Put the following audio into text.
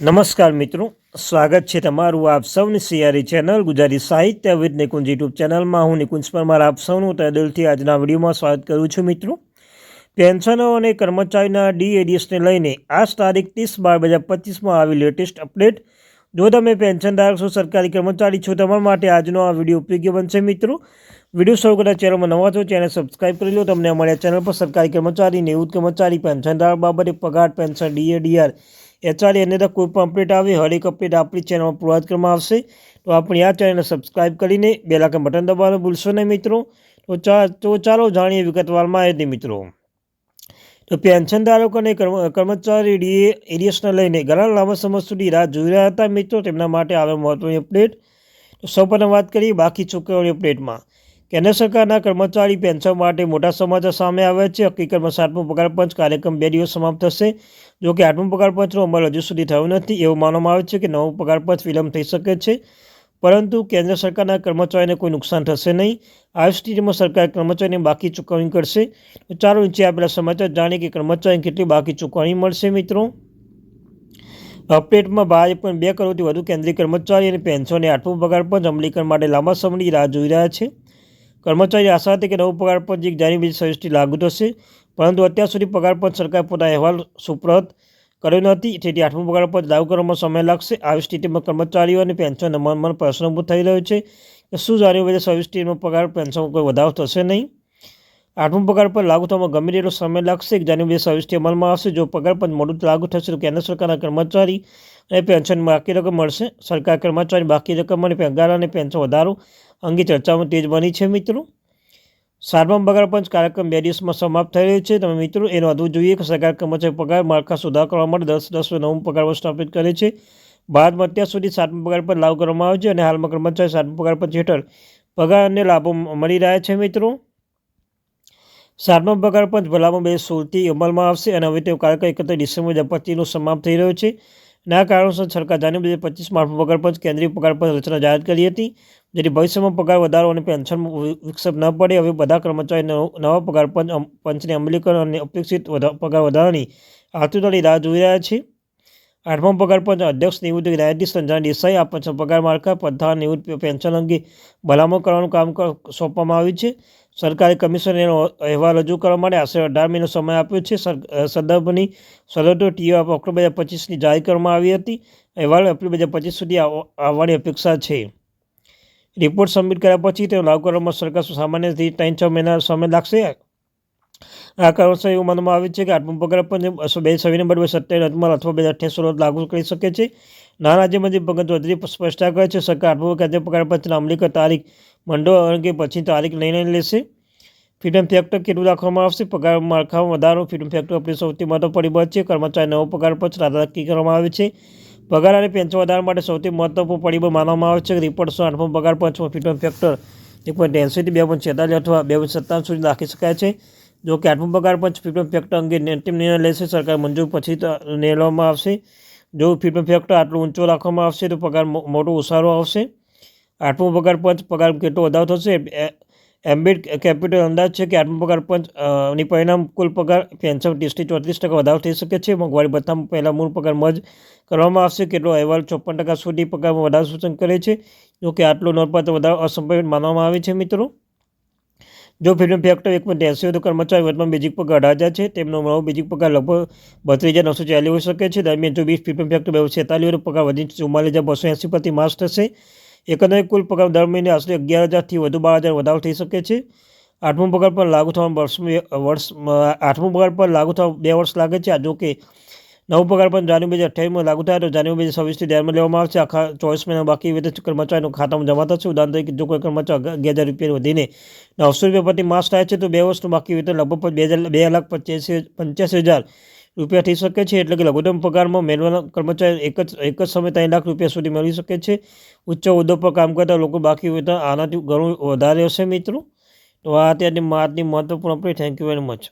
નમસ્કાર મિત્રો, સ્વાગત છે તમારું આપ સૌની સિયારી ચેનલ ગુજરાતી સાહિત્ય વિદ નિકુંજ યુટ્યુબ ચેનલમાં. હું નિકુંજ પરમાર આપ સૌનું તહે દિલથી આજના વિડીયોમાં સ્વાગત કરું છું. મિત્રો, પેન્શનો અને કર્મચારીના ડીએડીએસને લઈને આજ તારીખ 30/12/2025માં આવી લેટેસ્ટ અપડેટ. જો તમે પેન્શનધારક છો, સરકારી કર્મચારી છો, તમારા માટે આજનો આ વિડીયો ઉપયોગી બનશે. મિત્રો, વિડીયો શરૂ કરતા ચેનલમાં નવા છો, ચેનલ સબસ્ક્રાઈબ કરી લો. તમને અમારા ચેનલ પર સરકારી કર્મચારી, નિવૃત્ત કર્મચારી, પેન્શનધારક બાબતે પગાર, પેન્શન, ડીએડીઆર, એચઆરએ અને કોઈ પણ અપડેટ આવે, હરેક અપડેટ આપણી ચેનલમાં પ્રોવાઈડ કરવામાં આવશે. તો આપણી આ ચેનલને સબસ્ક્રાઈબ કરીને બેલ આઇકન બટન દબાવવાનું ભૂલશો નહીં. મિત્રો, તો ચાલો જાણીએ વિગતવાર માહિતી. મિત્રો, તો પેન્શનધારકો અને કર્મચારી ડીએડીએસને લઈને ઘણા લાંબા સમય સુધી રાહ જોઈ રહ્યા હતા. મિત્રો, તેમના માટે આવે મહત્વની અપડેટ. તો સૌપ્રથમ વાત કરીએ બાકી ચૂકવણી અપડેટમાં. કેન્દ્ર સરકારના કર્મચારી પેન્શન માટે મોટા સમાચાર સામે આવ્યા છે. હકીકતમાં 7મો પગાર પંચ કાર્યક્રમ 2 દિવસ સમાપ્ત થશે. જો કે 8મો પગાર પંચનો અમલ હજુ સુધી થયો નથી. એવું માનવામાં આવે છે કે 9મો પગાર પંચ વિલંબ થઈ શકે છે, પરંતુ કેન્દ્ર સરકારના કર્મચારીને કોઈ નુકસાન થશે નહીં. આવી સ્થિતિમાં સરકાર કર્મચારીને બાકી ચૂકવણી કરશે. તો ચાલો નીચે આપેલા સમાચાર જાણીએ કે કર્મચારીને કેટલી બાકી ચૂકવણી મળશે. મિત્રો, અપડેટમાં ભાજપ પણ 2 કરોડથી વધુ કેન્દ્રીય કર્મચારી અને પેન્શનને 8મો પગાર પંચ અમલીકરણ માટે લાંબા સમયની રાહ જોઈ રહ્યા છે. કર્મચારી આશા હતી કે નવો પગાર પંચ 1 જાન્યુઆરી 2026થી લાગુ થશે, પરંતુ અત્યાર સુધી પગાર પંચ સરકાર પોતાનો અહેવાલ સુપરત કર્યો નથી. તેથી 8મો પગાર પંચ લાગુ કરવામાં સમય લાગશે. આવી સ્થિતિમાં કર્મચારીઓ અને પેન્શનના મનમાં પ્રશ્ન ઊભો થઈ રહ્યો છે કે શું જાન્યુઆરી 2026માં પગાર પેન્શનમાં કોઈ વધારો થશે નહીં. 8મો પગાર પંચ લાગુ થવામાં ગમે તેટલો સમય લાગશે. 1 જાન્યુઆરી 2026થી અમલમાં આવશે. જો પગાર પંચ મોડું લાગુ થશે તો કેન્દ્ર સરકારના કર્મચારી અને પેન્શન બાકી રકમ મળશે. સરકાર કર્મચારી બાકી રકમ અને પગાર અને પેન્શન વધારો અંગે ચર્ચામાં તેજ બની છે. મિત્રો, 7મા પગાર પંચ કાર્યક્રમ 2 દિવસમાં સમાપ્ત થઈ રહ્યો છે. તમે મિત્રો એ નોંધવું જોઈએ કે સરકાર કર્મચારી પગાર માળખા સુધાર કરવા માટે 10 9મું પગાર પંચ સ્થાપિત કરે છે. ભારતમાં અત્યાર સુધી 7મો પગાર પંચ લાગુ કરવામાં આવે છે અને હાલમાં કર્મચારી 7મા પગાર પંચ હેઠળ પગાર અને લાભો મળી રહ્યા છે. મિત્રો, 7મા પગાર પંચ ભલામણ 2016થી અમલમાં આવશે અને હવે તેનો કાર્યકાળ 31 ડિસેમ્બર 2025નો સમાપ્ત થઈ રહ્યો છે. અને આ કારણોસર સરકાર જાન્યુઆરી 2025માં 8મો પગાર પંચ કેન્દ્રીય પગાર પંચ રચના જાહેર કરી હતી, જેથી ભવિષ્યમાં પગાર વધારો અને પેન્શનમાં વિક્ષેપ ન પડે. હવે બધા કર્મચારી નવા પગાર પંચને અમલીકરણ અને અપેક્ષિત પગાર વધારાની આતુરતાથી રાહ જોઈ રહ્યા છે. 8મો પગાર પંચ અધ્યક્ષ નિવૃત્ત ન્યાયાધીશ સંજય દેસાઈ આ પંચના પગાર માળખા, પગાર, નિવૃત્ત પેન્શન અંગે ભલામણ કરવાનું કામ સોંપવામાં આવ્યું છે. સરકારે કમિશનરને અહેવાલ રજૂ કરવા માટે આશરે 18 મહિનો સમય આપ્યો છે. સંદર્ભની શરતો ટીઓ ઓક્ટોબર 2025ની જાહેર કરવામાં આવી હતી. અહેવાલ એપ્રિલ 2025 સુધી આવવાની અપેક્ષા છે. રિપોર્ટ સબમિટ કર્યા પછી તેનો લાગુ કરવામાં સરકાર સામાન્ય રીતે 3-6 મહિના સમય લાગશે. આ કારણોસર એવું માનવામાં આવે છે કે 8મો પગાર પંચ 2 નવેમ્બર 2027 અમલ અથવા 2028 લાગુ કરી શકે છે. નાણાં રાજ્યમંત્રી પંકજ ચૌધરીએ સ્પષ્ટતા કરી છે સરકાર 8મો કેન્દ્રીય પગાર પંચના અમલીકરણ તારીખ મંડળ અંગે પછી તારીખ નિર્ણય લેશે. ફ્રીડમ ફેક્ટર કેટલું રાખવામાં આવશે? પગાર માળખામાં વધારો. ફ્રીડમ ફેક્ટર આપણી સૌથી મહત્વનું પરિબળ છે. કર્મચારી નવો પગાર પંચ નક્કી કરવામાં આવે છે. પગાર અને પેન્શન વધારા માટે સૌથી મહત્વપૂર્ણ પરિબળ માનવામાં આવે છે. રિપોર્ટ 8મો પગાર પંચમાં ફ્રીડમ ફેક્ટર 1.80થી 2.46 અથવા 2.57 સુધી રાખી શકાય છે. જો કે 8મો પગાર પંચ ફ્રીડમ ફેક્ટર અંગે અંતિમ નિર્ણય લેશે. સરકાર મંજૂર પછી લેવામાં આવશે. જો ફ્રીડમ ફેક્ટર આટલું ઊંચો રાખવામાં આવશે તો પગાર મોટો ઉછાળો આવશે. 8મો પગાર પંચ પગાર કેટલો વધારો થશે? એમ્બેડ કેપિટલ અંદાજ છે કે 8મો પગાર પંચ ની પરિણામ કુલ પગાર પેન્શન 30% થી 34% વધારો થઈ શકે છે. મોંઘવારી ભથ્થામાં પહેલા મૂળ પગાર મર્જ કરવામાં આવશે. કેટલો અહેવાલ 54% સુધી પગારમાં વધારો સૂચન કરે છે. જો કે આટલો નોંધપાત્ર વધારો અસંભવિત માનવામાં આવે છે. મિત્રો, જો ફ્રીડમ ફેક્ટર 1.80 હોય તો કર્મચારી વર્તમાન બેઝિક પગાર 18,000 છે. તેમનો નવો બેઝિક પગાર લગભગ 32,940 હોઈ શકે છે. દરમિયાન જો 20 ફ્રીડમ ફેક્ટર 246 હોય તો પગાર વધીને 44,280 પ્રતિ માસ થશે. એકંદરે કુલ પગાર દર મહિને આશરે 11,000થી વધુ 12,000 વધારો થઈ શકે છે. 8મો પગાર પર લાગુ થવા 8મો પગાર પર લાગુ થવા 2 વર્ષ લાગે છે. જો કે નવો પગાર પણ જાન્યુઆરી 2028માં લાગુ થાય તો જાન્યુઆરી 2026થી ધ્યાનમાં લેવામાં આવશે. આખા 24 મહિના બાકી વેતન કર્મચારીના ખાતામાં જમા થશે. ઉદાહરણ તરીકે જો કોઈ કર્મચારી 11,000 રૂપિયા વધીને 900 રૂપિયા પ્રતિ માસ થાય છે તો 2 વર્ષનું બાકી વેતન લગભગ 2,85,000 રૂપિયા થઈ શકે છે. એટલે કે લઘુત્તમ પગારમાં મેળવવાના કર્મચારી એક જ સમયે 3 લાખ રૂપિયા સુધી મેળવી શકે છે. ઉચ્ચ હોદ્દા પર કામ કરતા લોકો બાકી વેતન આનાથી ઘણું વધારે હશે. મિત્રો, તો આ અત્યારની મહત્વપૂર્ણ update. Thank you very much.